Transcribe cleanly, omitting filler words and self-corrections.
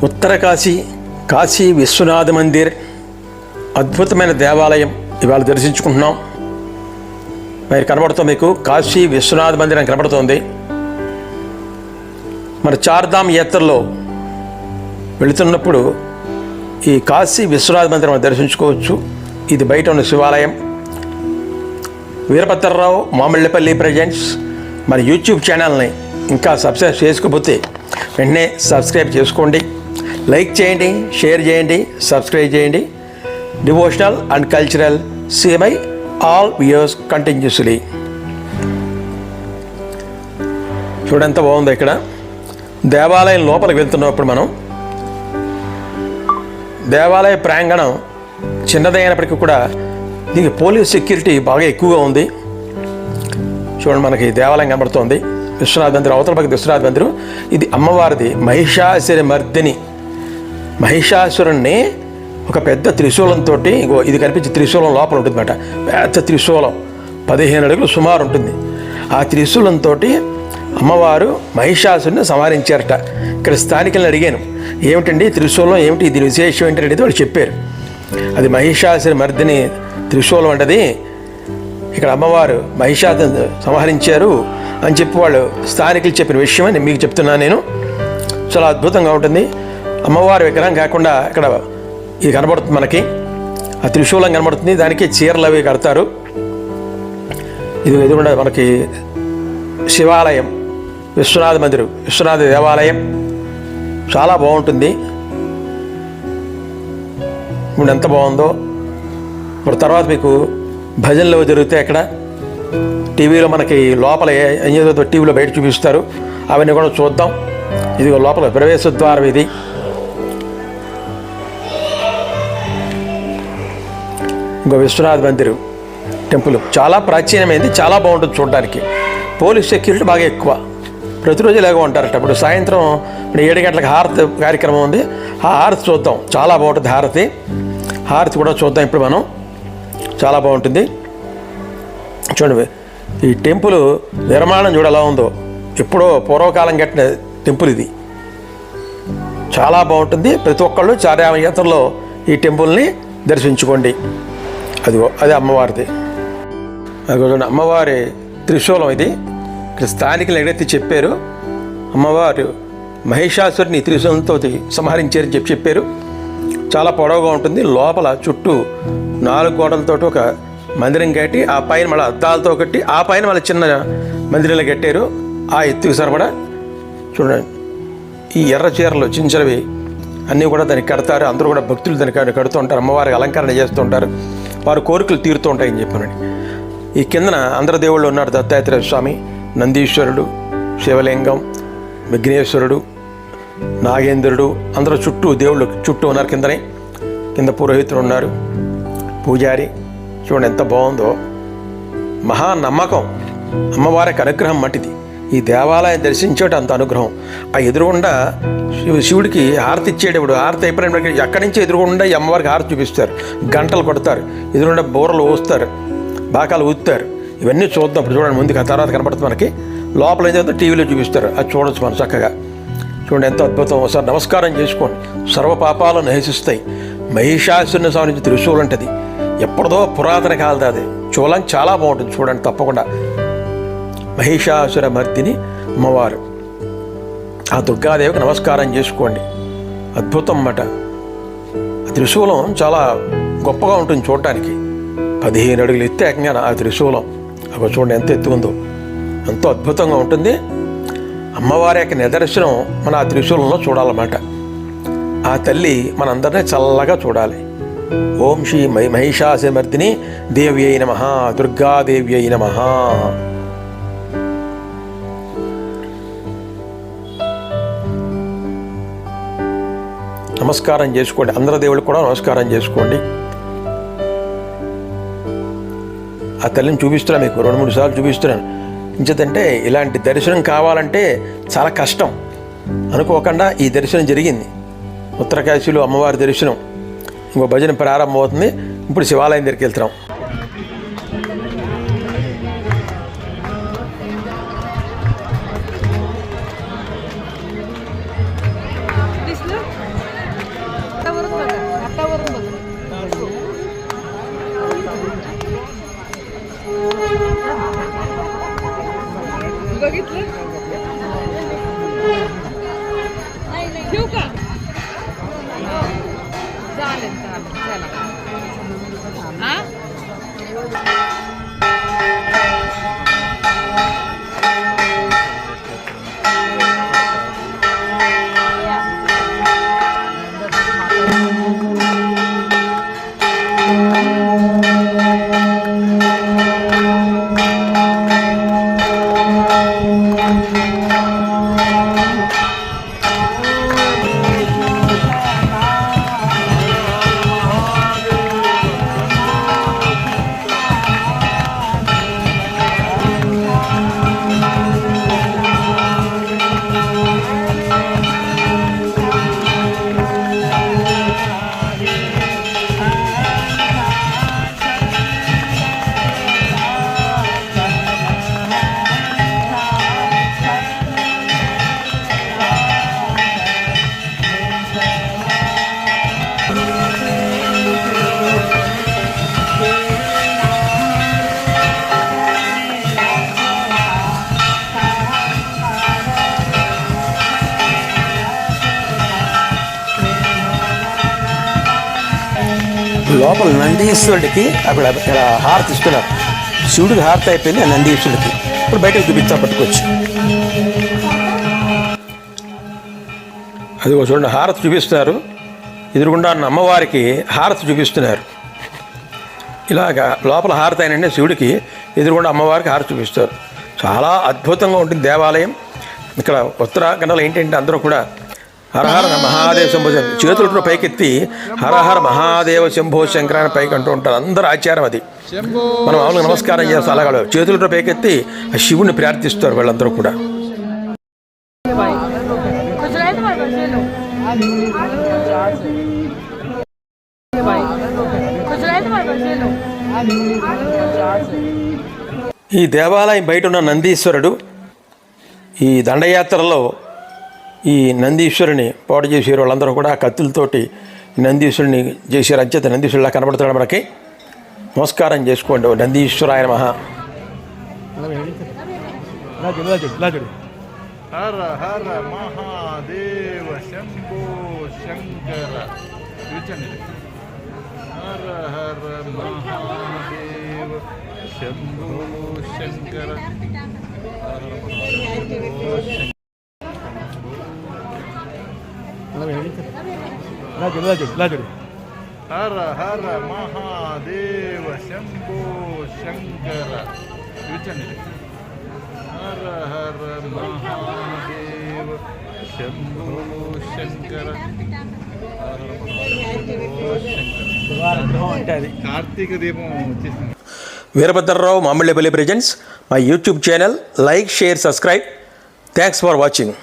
ఉత్తరకాశీ కాశీ విశ్వనాథ మందిర్ అద్భుతమైన దేవాలయం ఇవాళ దర్శించుకుంటున్నాం. మరి కనబడుతుంది మీకు కాశీ విశ్వనాథ మందిర్ అని కనబడుతోంది. మన చార్ధామ్ యాత్రలో వెళుతున్నప్పుడు ఈ కాశీ విశ్వనాథ మందిరం దర్శించుకోవచ్చు. ఇది బయట ఉన్న శివాలయం. వీరభద్రరావు మామిళ్ళపల్లి ప్రజెంట్స్ మన యూట్యూబ్ ఛానల్ని ఇంకా సబ్స్క్రైబ్ చేసుకోకపోతే వెంటనే సబ్స్క్రైబ్ చేసుకోండి, లైక్ చేయండి, షేర్ చేయండి, సబ్స్క్రైబ్ చేయండి. Devotional and cultural CMI all videos continuously. చూడంత బాగుంది. ఇక్కడ దేవాలయం లోపలికి వెళ్తున్నప్పుడు మనం దేవాలయ ప్రాంగణం చిన్నదైనప్పటికీ కూడా దీనికి పోలీస్ సెక్యూరిటీ బాగా ఎక్కువగా ఉంది. చూడండి, మనకి దేవాలయం కనబడుతోంది. విశ్వనాథ మందిరం అవతల పక్క విశ్వనాథ మందిరం. ఇది అమ్మవారిది మహిషాసుర మర్దిని. మహిషాసురుణ్ణి ఒక పెద్ద త్రిశూలంతో, ఇది కనిపించే త్రిశూలం లోపల ఉంటుందన్నమాట. పెద్ద త్రిశూలం 15 అడుగులు సుమారు ఉంటుంది. ఆ త్రిశూలంతో అమ్మవారు మహిషాసురుని సంహరించారట. ఇక్కడ స్థానికులను అడిగాను, ఏమిటండి త్రిశూలం ఏమిటి, దీని విశేషం ఏంటంటే వాళ్ళు చెప్పారు, అది మహిషాసుర మర్దిని త్రిశూలం అంటది. ఇక్కడ అమ్మవారు మహిషాసురుని సంహరించారు అని చెప్పి వాళ్ళు స్థానికులు చెప్పిన విషయం అని మీకు చెప్తున్నాను నేను. చాలా అద్భుతంగా ఉంటుంది. అమ్మవారి విగ్రహం కాకుండా ఇక్కడ ఇది కనబడుతుంది మనకి, ఆ త్రిశూలం కనబడుతుంది. దానికి చీరలు అవి కడతారు. ఇది ఎదురుగా మనకి శివాలయం, విశ్వనాథ మందిరం, విశ్వనాథ దేవాలయం చాలా బాగుంటుంది. ఇప్పుడు ఎంత బాగుందో. ఇప్పుడు తర్వాత మీకు భజనలు జరుగుతాయి. అక్కడ టీవీలో మనకి లోపల ఏదో టీవీలో బయట చూపిస్తారు, అవన్నీ కూడా చూద్దాం. ఇది లోపల ప్రవేశ ద్వారం. ఇది ఇంకో విశ్వనాథ మందిరం టెంపుల్ చాలా ప్రాచీనమైంది, చాలా బాగుంటుంది చూడడానికి. పోలీస్ సెక్యూరిటీ బాగా ఎక్కువ. ప్రతిరోజు ఇలాగ ఉంటారట. ఇప్పుడు సాయంత్రం 7 గంటలకు హారతి కార్యక్రమం ఉంది. ఆ హారతి చూద్దాం, చాలా బాగుంటుంది. హారతి కూడా చూద్దాం ఇప్పుడు మనం. చాలా బాగుంటుంది. చూడండి, ఈ టెంపుల్ నిర్మాణం చూడ ఎలా ఉందో. ఎప్పుడో పూర్వకాలం కట్టిన టెంపుల్ ఇది. చాలా బాగుంటుంది. ప్రతి ఒక్కళ్ళు చార్యాత్రలో ఈ టెంపుల్ని దర్శించుకోండి. అదిగో అదే అమ్మవారిది. అదిగో చూడండి, అమ్మవారి త్రిశూలం ఇది. ఇక్కడ స్థానికులు ఎక్కడైతే చెప్పారు అమ్మవారు మహిషాసురుని త్రిశూలంతో సంహరించారని చెప్పారు. చాలా పొడవుగా ఉంటుంది. లోపల చుట్టూ 4 గోడలతో ఒక మందిరం కట్టి, ఆ పైన మళ్ళీ అద్దాలతో కట్టి, ఆ పైన మళ్ళీ చిన్న మందిరాలు కట్టారు. ఆ ఎత్తుకు సరిపడా చూడండి, ఈ ఎర్ర చీరలు చిన్నవి అన్నీ కూడా దానికి కడతారు. అందరూ కూడా భక్తులు దానికి కడుతూ ఉంటారు. అమ్మవారికి అలంకరణ చేస్తూ ఉంటారు. వారి కోరికలు తీరుతూ ఉంటాయని చెప్పానండి. ఈ కిందన అందరు దేవుళ్ళు ఉన్నారు. దత్తాత్రేయ స్వామి, నందీశ్వరుడు, శివలింగం, విఘ్నేశ్వరుడు, నాగేంద్రుడు, అందరూ దేవుళ్ళు చుట్టూ ఉన్నారు. కింద పురోహితులు ఉన్నారు, పూజారి. చూడండి ఎంత బాగుందో. మహా నమ్మకం. అమ్మవారికి అనుగ్రహం మట్టిది. ఈ దేవాలయం దర్శించేట అంత అనుగ్రహం. ఆ ఎదురుగుండా శివుడికి హారతి ఇచ్చేటప్పుడు హారతి అయిపోయిన ఎక్కడి నుంచి ఎదురుగుండా ఈ అమ్మవారికి హారతి చూపిస్తారు. గంటలు కొడతారు, ఎదురుగుండా బూరలు ఊస్తారు, బాకాలు ఊస్తారు. ఇవన్నీ చూద్దాం ఇప్పుడు. చూడండి, ముందుకు ఆ తర్వాత కనపడుతుంది మనకి. లోపల ఏం చేద్దాం టీవీలో చూపిస్తారు, అది చూడొచ్చు మనం చక్కగా. చూడండి ఎంత అద్భుతం. ఒకసారి నమస్కారం చేసుకోండి. సర్వ పాపాలు నశిస్తాయి. మహిషాసురుని సంహరించి త్రిశూలం ఉంటుంది. ఎప్పుడో పురాతన కాలది అది. చూలం చాలా బాగుంటుంది. చూడండి తప్పకుండా. మహిషాసుర మర్దిని అమ్మవారు. ఆ దుర్గాదేవికి నమస్కారం చేసుకోండి. అద్భుతం అన్నమాట. త్రిశూలం చాలా గొప్పగా ఉంటుంది చూడటానికి. 15 అడుగులు ఎత్తే ఏకంగా ఆ త్రిశూలం. అక్కడ చూడండి ఎంత ఎత్తుకుందో. ఎంతో అద్భుతంగా ఉంటుంది. అమ్మవారి యొక్క నిదర్శనం మన ఆ త్రిశూలంలో చూడాలన్నమాట. ఆ తల్లి మనందరినీ చల్లగా చూడాలి. ఓం శ్రీ మహిషాసురమర్దిని దేవ్యై నమః, దుర్గాదేవ్యై నమః. నమస్కారం చేసుకోండి. అందరి దేవుళ్ళకి కూడా నమస్కారం చేసుకోండి. ఆ తల్లిని చూపిస్తున్నాను మీకు 2-3 సార్లు చూపిస్తున్నాను. ఇంచేతంటే ఇలాంటి దర్శనం కావాలంటే చాలా కష్టం. అనుకోకుండా ఈ దర్శనం జరిగింది. ఉత్తరకాశీలో అమ్మవారి దర్శనం. ఇంకో భజన ప్రారంభం అవుతుంది. ఇప్పుడు శివాలయం దగ్గరికి వెళ్తున్నాం. ठेवू का? चालेल चालेल चला. हा లోపల నందీశ్వరుడికి అక్కడ ఇక్కడ హారతి ఇస్తున్నారు. శివుడికి హారతి అయిపోయింది, ఆ నందీశ్వరుడికి ఇప్పుడు బయటకు చూపించా పట్టుకొచ్చి. అది చూడండి, హారతి చూపిస్తున్నారు. ఎదురుగుండా ఉన్న అమ్మవారికి హారతి చూపిస్తున్నారు. ఇలాగా లోపల హారతి అయినండి శివుడికి, ఎదురుగుండా అమ్మవారికి హారతి చూపిస్తారు. చాలా అద్భుతంగా ఉంటుంది దేవాలయం. ఇక్కడ ఉత్తరాఖండలో ఏంటంటే అందరూ కూడా హరహర మహాదేవ శంభో చేతులతో పైకెత్తి హరహర మహాదేవ శంభో శంకర అని పైకి అంటూ ఉంటారు. అందరూ ఆచారం అది. మనం మామూలుగా నమస్కారం చేస్తాం, అలాగా చేతులతో పైకెత్తి ఆ శివుడిని ప్రార్థిస్తారు వాళ్ళందరూ కూడా. ఈ దేవాలయం బయట ఉన్న నందీశ్వరుడు ఈ దండయాత్రలో ఈ నందీశ్వరుని పాటు చేసే వాళ్ళందరూ కూడా కత్తులతోటి నందీశ్వరుని చేసే అంచేత నందీశ్వరులా కనబడుతున్నాడు మనకి. నమస్కారం చేసుకోండి. నందీశ్వరాయ నమః. హర హర మహాదేవ శంభో శంకర. హర హర మహాదేవ శంభో శంకర. హర హర మహాదేవ శంభో శంకర. హర హర మహాదేవ శంభో శంకర. కార్తీక దీపం వచ్చేసింది. Veerabhadrarao Mamillapalli presents my YouTube channel. Like, share, subscribe. Thanks for watching.